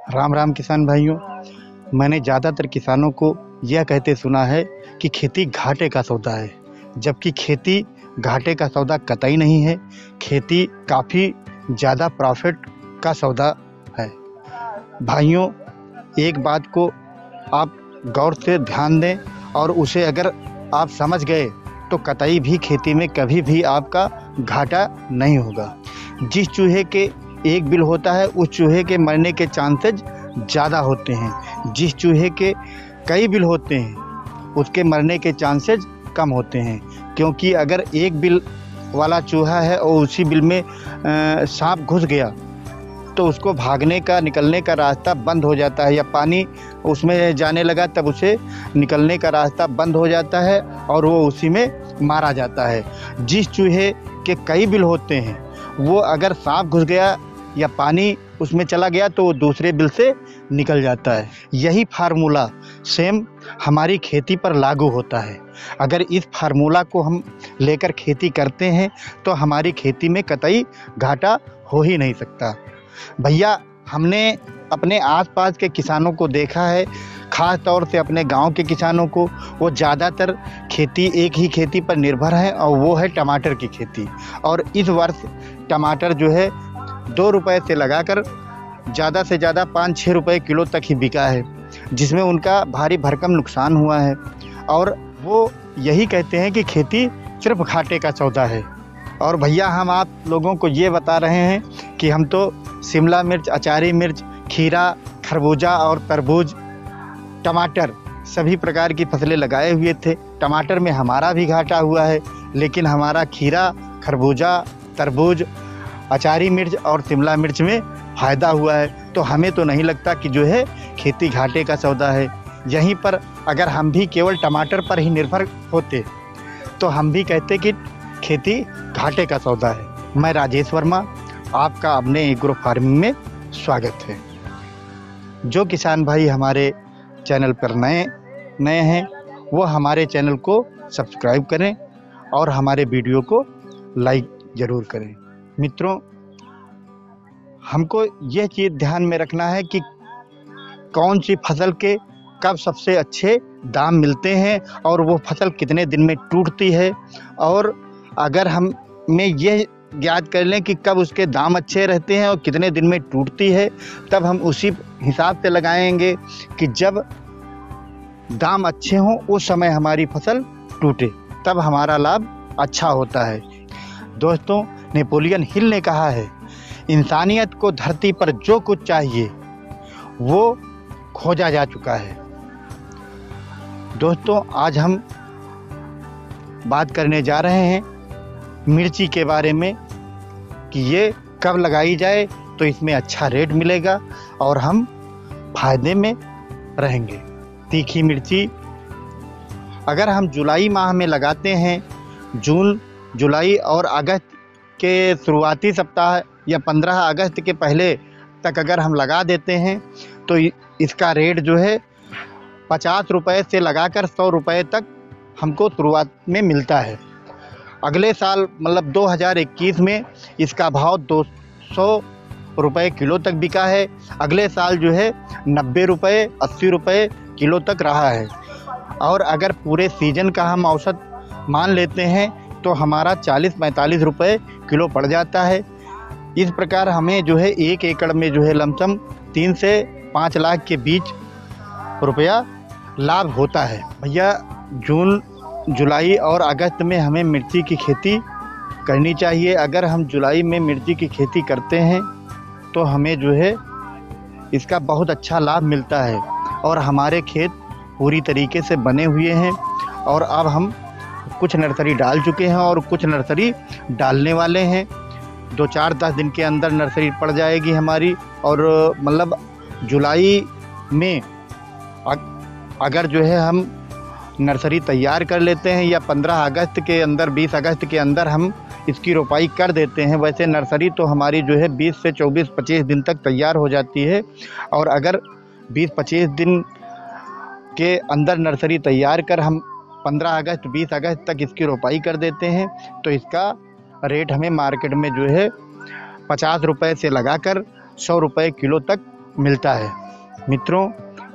राम राम किसान भाइयों। मैंने ज़्यादातर किसानों को यह कहते सुना है कि खेती घाटे का सौदा है, जबकि खेती घाटे का सौदा कतई नहीं है। खेती काफ़ी ज़्यादा प्रॉफिट का सौदा है। भाइयों, एक बात को आप गौर से ध्यान दें और उसे अगर आप समझ गए तो कतई भी खेती में कभी भी आपका घाटा नहीं होगा। जिस चूहे के एक बिल होता है उस चूहे के मरने के चांसेस ज़्यादा होते हैं। जिस चूहे के कई बिल होते हैं उसके मरने के चांसेस कम होते हैं, क्योंकि अगर एक बिल वाला चूहा है और उसी बिल में सांप घुस गया तो उसको भागने का निकलने का रास्ता बंद हो जाता है, या पानी उसमें जाने लगा तब उसे निकलने का रास्ता बंद हो जाता है और वो उसी में मारा जाता है। जिस चूहे के कई बिल होते हैं वो अगर सांप घुस गया या पानी उसमें चला गया तो वो दूसरे बिल से निकल जाता है। यही फार्मूला सेम हमारी खेती पर लागू होता है। अगर इस फार्मूला को हम लेकर खेती करते हैं तो हमारी खेती में कतई घाटा हो ही नहीं सकता। भैया, हमने अपने आसपास के किसानों को देखा है, ख़ास तौर से अपने गांव के किसानों को, वो ज़्यादातर खेती एक ही खेती पर निर्भर है और वो है टमाटर की खेती। और इस वर्ष टमाटर जो है 2 रुपये से लगाकर ज़्यादा से ज़्यादा 5-6 रुपये किलो तक ही बिका है, जिसमें उनका भारी भरकम नुकसान हुआ है। और वो यही कहते हैं कि खेती सिर्फ घाटे का सौदा है। और भैया, हम आप लोगों को ये बता रहे हैं कि हम तो शिमला मिर्च, अचारी मिर्च, खीरा, खरबूजा और तरबूज, टमाटर सभी प्रकार की फसलें लगाए हुए थे। टमाटर में हमारा भी घाटा हुआ है, लेकिन हमारा खीरा, खरबूजा, तरबूज, अचारी मिर्च और शिमला मिर्च में फ़ायदा हुआ है। तो हमें तो नहीं लगता कि जो है खेती घाटे का सौदा है। यहीं पर अगर हम भी केवल टमाटर पर ही निर्भर होते तो हम भी कहते कि खेती घाटे का सौदा है। मैं राजेश वर्मा, आपका अपने एग्रो फार्मिंग में स्वागत है। जो किसान भाई हमारे चैनल पर नए हैं वो हमारे चैनल को सब्सक्राइब करें और हमारे वीडियो को लाइक ज़रूर करें। मित्रों, हमको यह चीज़ ध्यान में रखना है कि कौन सी फसल के कब सबसे अच्छे दाम मिलते हैं और वो फसल कितने दिन में टूटती है। और अगर हमें यह ज्ञात कर लें कि कब उसके दाम अच्छे रहते हैं और कितने दिन में टूटती है, तब हम उसी हिसाब से लगाएंगे कि जब दाम अच्छे हों उस समय हमारी फसल टूटे, तब हमारा लाभ अच्छा होता है। दोस्तों, नेपोलियन हिल ने कहा है, इंसानियत को धरती पर जो कुछ चाहिए वो खोजा जा चुका है। दोस्तों, आज हम बात करने जा रहे हैं मिर्ची के बारे में कि ये कब लगाई जाए तो इसमें अच्छा रेट मिलेगा और हम फायदे में रहेंगे। तीखी मिर्ची अगर हम जुलाई माह में लगाते हैं, जून, जुलाई और अगस्त के शुरुआती सप्ताह या 15 अगस्त के पहले तक अगर हम लगा देते हैं तो इसका रेट जो है 50 रुपये से लगाकर 100 रुपये तक हमको शुरुआत में मिलता है। अगले साल मतलब 2021 में इसका भाव 200 रुपये किलो तक बिका है। अगले साल जो है 90 रुपये, 80 रुपये किलो तक रहा है। और अगर पूरे सीजन का हम औसत मान लेते हैं तो हमारा 40-45 रुपये किलो पड़ जाता है। इस प्रकार हमें जो है 1 एकड़ में जो है लमसम 3 से 5 लाख के बीच रुपया लाभ होता है। भैया, जून, जुलाई और अगस्त में हमें मिर्ची की खेती करनी चाहिए। अगर हम जुलाई में मिर्ची की खेती करते हैं तो हमें जो है इसका बहुत अच्छा लाभ मिलता है। और हमारे खेत पूरी तरीके से बने हुए हैं और अब हम कुछ नर्सरी डाल चुके हैं और कुछ नर्सरी डालने वाले हैं। 2-4-10 दिन के अंदर नर्सरी पड़ जाएगी हमारी। और मतलब जुलाई में अगर जो है हम नर्सरी तैयार कर लेते हैं या 15 अगस्त के अंदर, 20 अगस्त के अंदर हम इसकी रोपाई कर देते हैं, वैसे नर्सरी तो हमारी जो है 20 से 24-25 दिन तक तैयार हो जाती है। और अगर 20-25 दिन के अंदर नर्सरी तैयार कर हम 15 अगस्त, 20 अगस्त तक इसकी रोपाई कर देते हैं तो इसका रेट हमें मार्केट में जो है 50 रुपये से लगाकर 100 रुपये किलो तक मिलता है। मित्रों,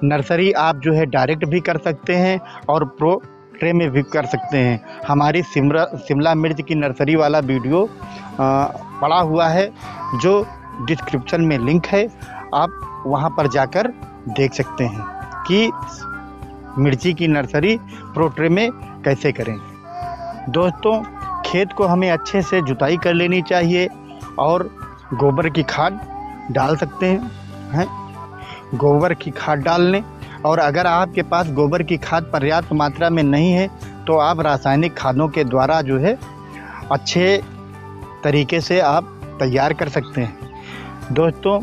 नर्सरी आप जो है डायरेक्ट भी कर सकते हैं और प्रो ट्रे में भी कर सकते हैं। हमारी शिमला मिर्च की नर्सरी वाला वीडियो पड़ा हुआ है, जो डिस्क्रिप्शन में लिंक है, आप वहां पर जाकर देख सकते हैं कि मिर्ची की नर्सरी प्रो ट्रे में कैसे करें। दोस्तों, खेत को हमें अच्छे से जुताई कर लेनी चाहिए और गोबर की खाद डाल सकते हैं। गोबर की खाद डाल लें, और अगर आपके पास गोबर की खाद पर्याप्त मात्रा में नहीं है तो आप रासायनिक खादों के द्वारा जो है अच्छे तरीके से आप तैयार कर सकते हैं। दोस्तों,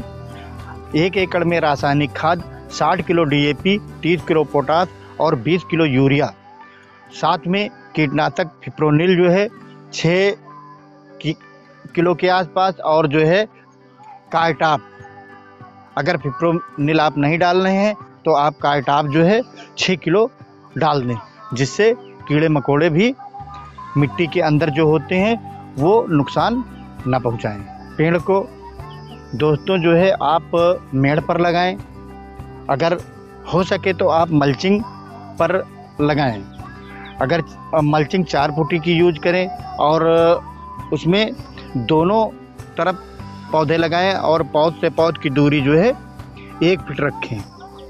1 एकड़ में रासायनिक खाद 60 किलो DAP, 30 किलो पोटास और 20 किलो यूरिया, साथ में कीटनाशक फिप्रोनिल जो है 6 किलो के आसपास, और जो है कार्टाप, अगर फिप्रोनिल आप नहीं डाल रहे हैं तो आप कार्टाप जो है 6 किलो डाल दें, जिससे कीड़े मकोड़े भी मिट्टी के अंदर जो होते हैं वो नुकसान ना पहुंचाएं। पेड़ को दोस्तों जो है आप मेड़ पर लगाएं, अगर हो सके तो आप मल्चिंग पर लगाएं। अगर मल्चिंग 4 फुटी की यूज करें और उसमें दोनों तरफ पौधे लगाएं और पौध से पौध की दूरी जो है 1 फीट रखें।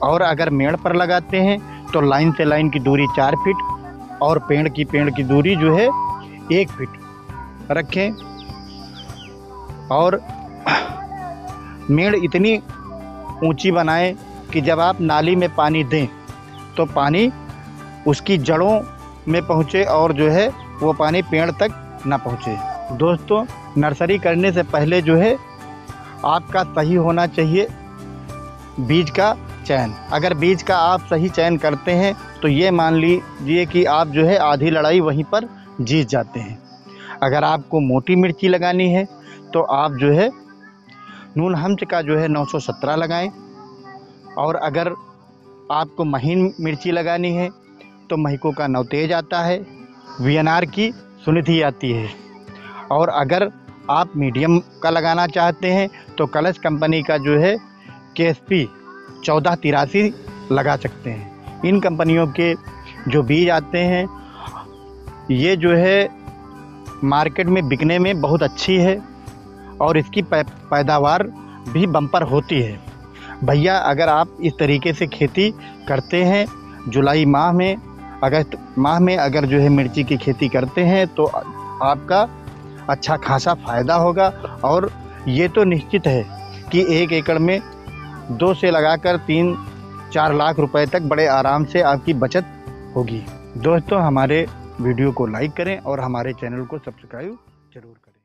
और अगर मेड़ पर लगाते हैं तो लाइन से लाइन की दूरी 4 फीट और पेड़ की दूरी जो है 1 फीट रखें। और मेड़ इतनी ऊंची बनाएं कि जब आप नाली में पानी दें तो पानी उसकी जड़ों में पहुँचे और जो है वो पानी पेड़ तक ना पहुँचे। दोस्तों, नर्सरी करने से पहले जो है आपका सही होना चाहिए बीज का चयन। अगर बीज का आप सही चयन करते हैं तो ये मान लीजिए कि आप जो है आधी लड़ाई वहीं पर जीत जाते हैं। अगर आपको मोटी मिर्ची लगानी है तो आप जो है नून हम्च का जो है 917 लगाएं, और अगर आपको महीन मिर्ची लगानी है तो महिको का 9 तेज आता है, VNR की सुनिधि आती है। और अगर आप मीडियम का लगाना चाहते हैं तो कलश कंपनी का जो है KSP 1483 लगा सकते हैं। इन कंपनियों के जो बीज आते हैं ये जो है मार्केट में बिकने में बहुत अच्छी है और इसकी पैदावार भी बम्पर होती है। भैया, अगर आप इस तरीके से खेती करते हैं, जुलाई माह में, अगस्त माह में अगर जो है मिर्ची की खेती करते हैं तो आपका अच्छा खासा फ़ायदा होगा। और ये तो निश्चित है कि 1 एकड़ में 2 से लगाकर 3-4 लाख रुपए तक बड़े आराम से आपकी बचत होगी। दोस्तों, हमारे वीडियो को लाइक करें और हमारे चैनल को सब्सक्राइब जरूर करें।